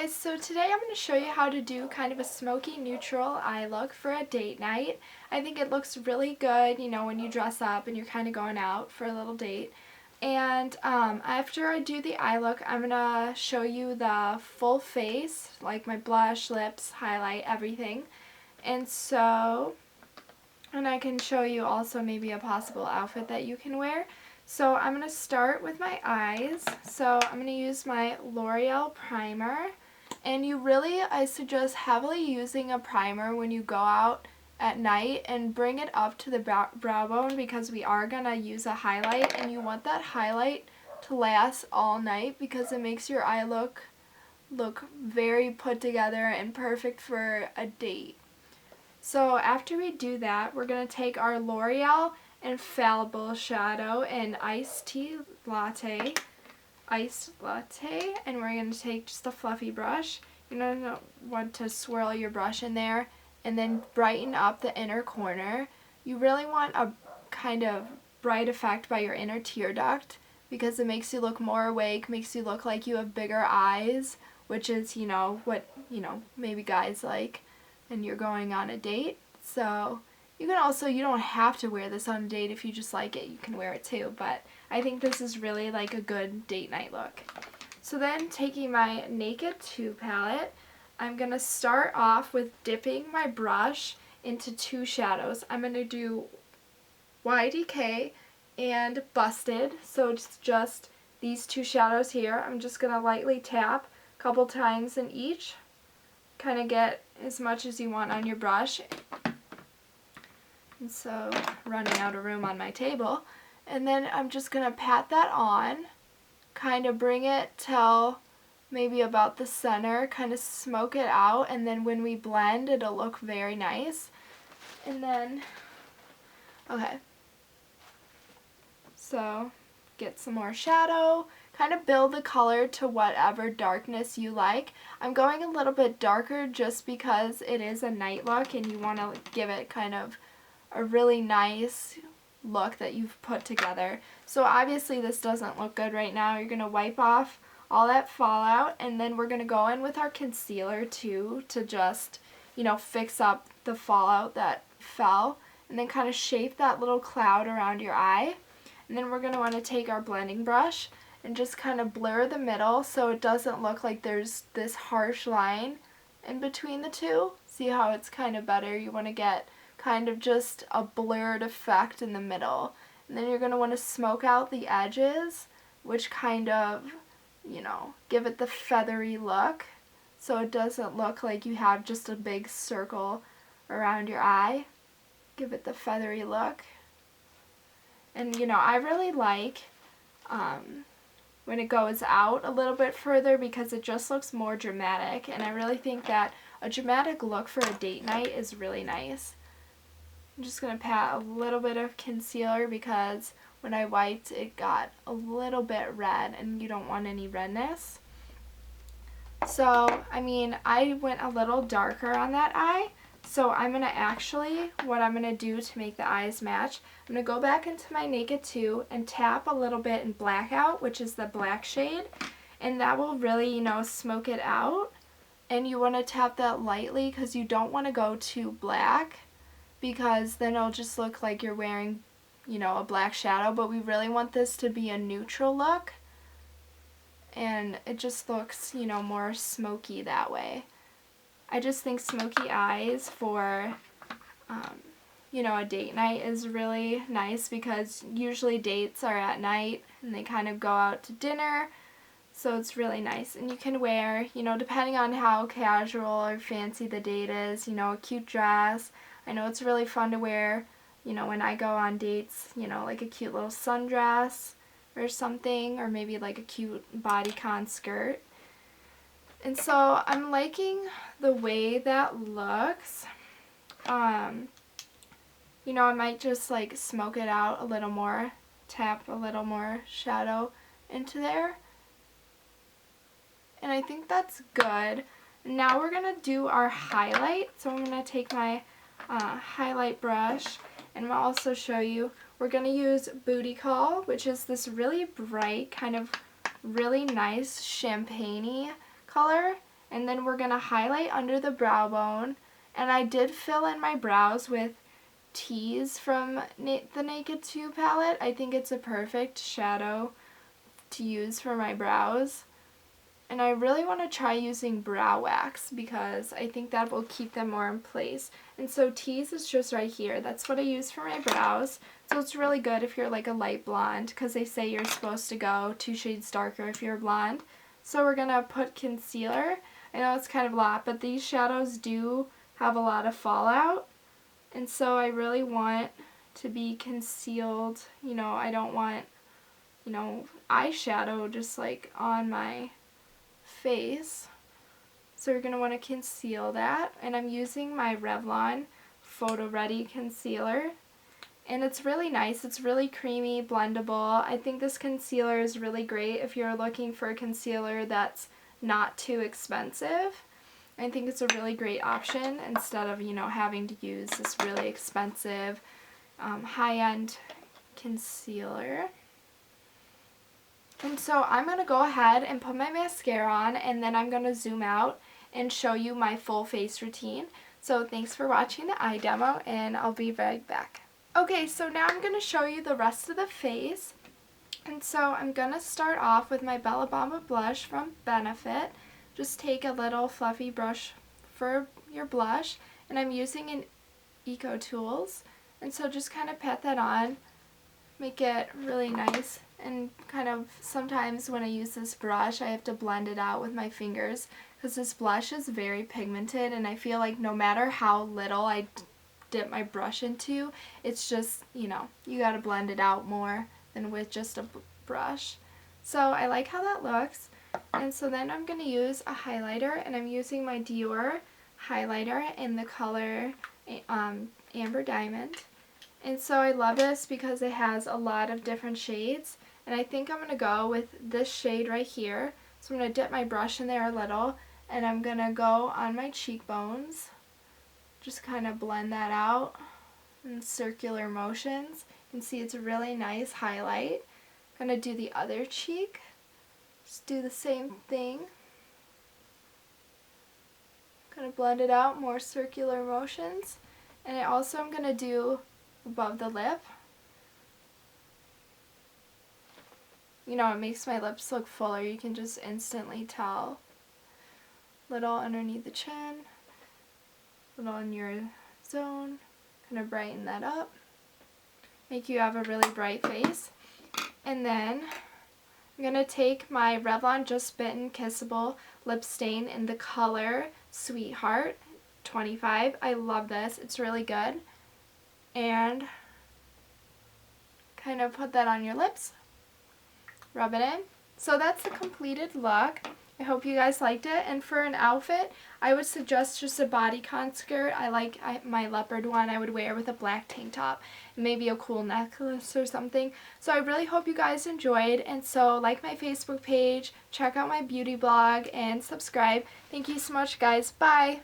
guys, so today I'm going to show you how to do kind of a smoky neutral eye look for a date night. I think it looks really good, you know, when you dress up and you're kind of going out for a little date. And after I do the eye look, I'm going to show you the full face, like my blush, lips, highlight, everything. And I can show you also maybe a possible outfit that you can wear. So I'm going to start with my eyes. So I'm going to use my L'Oreal primer. And I suggest heavily using a primer when you go out at night and bring it up to the brow bone because we are going to use a highlight, and you want that highlight to last all night because it makes your eye look very put together and perfect for a date. So after we do that, we're going to take our L'Oreal Infallible shadow in iced latte, and we're going to take just a fluffy brush. You're going to want to swirl your brush in there and then brighten up the inner corner. You really want a kind of bright effect by your inner tear duct because it makes you look more awake, makes you look like you have bigger eyes, which is, what, maybe guys like, and you're going on a date. So you don't have to wear this on a date. If you just like it, you can wear it too, but I think this is really like a good date night look. So then, taking my Naked 2 palette, I'm going to start off with dipping my brush into two shadows. I'm going to do YDK and Busted, so it's just these two shadows here. I'm just going to lightly tap a couple times in each, kind of get as much as you want on your brush. And so, running out of room on my table. And then I'm just going to pat that on, kind of bring it till maybe about the center, kind of smoke it out, and then when we blend, it'll look very nice. And then, okay, so get some more shadow, kind of build the color to whatever darkness you like. I'm going a little bit darker just because it is a night look and you want to give it kind of a really nice look that you've put together. So obviously this doesn't look good right now. You're going to wipe off all that fallout, and then we're going to go in with our concealer too to just, fix up the fallout that fell, and then kind of shape that little cloud around your eye. And then we're going to want to take our blending brush and just kind of blur the middle so it doesn't look like there's this harsh line in between the two. See how it's kind of better? You want to get kind of just a blurred effect in the middle. And then you're going to want to smoke out the edges, which kind of, give it the feathery look so it doesn't look like you have just a big circle around your eye. Give it the feathery look. And, I really like when it goes out a little bit further because it just looks more dramatic, and I really think that a dramatic look for a date night is really nice. I'm just going to pat a little bit of concealer because when I wiped it got a little bit red and you don't want any redness. So, I went a little darker on that eye. So what I'm going to do to make the eyes match, I'm going to go back into my Naked 2 and tap a little bit in Blackout, which is the black shade. And that will really, smoke it out. And you want to tap that lightly because you don't want to go too black, because then it'll just look like you're wearing, a black shadow, but we really want this to be a neutral look, and it just looks, more smoky that way. I just think smoky eyes for, a date night is really nice because usually dates are at night and they kind of go out to dinner, so it's really nice. And you can wear, depending on how casual or fancy the date is, a cute dress. I know it's really fun to wear, when I go on dates, like a cute little sundress or something, or maybe like a cute bodycon skirt. And so I'm liking the way that looks. I might just like smoke it out a little more, tap a little more shadow into there. And I think that's good. Now we're going to do our highlight. So I'm going to take my highlight brush, and I'll also show you, we're going to use Booty Call, which is this really bright, kind of really nice champagne-y color. And then we're going to highlight under the brow bone. And I did fill in my brows with Tease from the Naked 2 palette. I think it's a perfect shadow to use for my brows. And I really want to try using brow wax because I think that will keep them more in place. And so Tease is just right here. That's what I use for my brows. So it's really good if you're like a light blonde because they say you're supposed to go 2 shades darker if you're blonde. So we're going to put concealer. I know it's kind of a lot, but these shadows do have a lot of fallout. And so I really want to be concealed. You know, I don't want, you know, eyeshadow just like on my face. So you're going to want to conceal that. And I'm using my Revlon Photo Ready Concealer. And it's really nice. It's really creamy, blendable. I think this concealer is really great if you're looking for a concealer that's not too expensive. I think it's a really great option instead of, you know, having to use this really expensive high-end concealer. And so I'm going to go ahead and put my mascara on, and then I'm going to zoom out and show you my full face routine. So thanks for watching the eye demo, and I'll be right back. Okay, so now I'm going to show you the rest of the face. And so I'm going to start off with my Bamba blush from Benefit. Just take a little fluffy brush for your blush, and I'm using an Eco Tools. And so just kind of pat that on, make it really nice. And kind of sometimes when I use this brush, I have to blend it out with my fingers because this blush is very pigmented, and I feel like no matter how little I dip my brush into, it's just, you know, you gotta blend it out more than with just a brush. So I like how that looks. And so then I'm going to use a highlighter, and I'm using my Dior highlighter in the color Amber Diamond. And so I love this because it has a lot of different shades, and I think I'm going to go with this shade right here. So I'm going to dip my brush in there a little, and I'm going to go on my cheekbones. Just kind of blend that out in circular motions. You can see it's a really nice highlight. I'm going to do the other cheek. Just do the same thing. Kind of blend it out, more circular motions. And I also am going to do above the lip. You know, it makes my lips look fuller. You can just instantly tell. Little underneath the chin. Little in your zone. Kind of brighten that up. Make you have a really bright face. And then I'm going to take my Revlon Just Bitten Kissable lip stain in the color Sweetheart 25. I love this. It's really good. And kind of put that on your lips. Rub it in. So that's the completed look. I hope you guys liked it. And for an outfit, I would suggest just a bodycon skirt. I like my leopard one I would wear with a black tank top. Maybe a cool necklace or something. So I really hope you guys enjoyed. And so like my Facebook page, check out my beauty blog, and subscribe. Thank you so much, guys. Bye!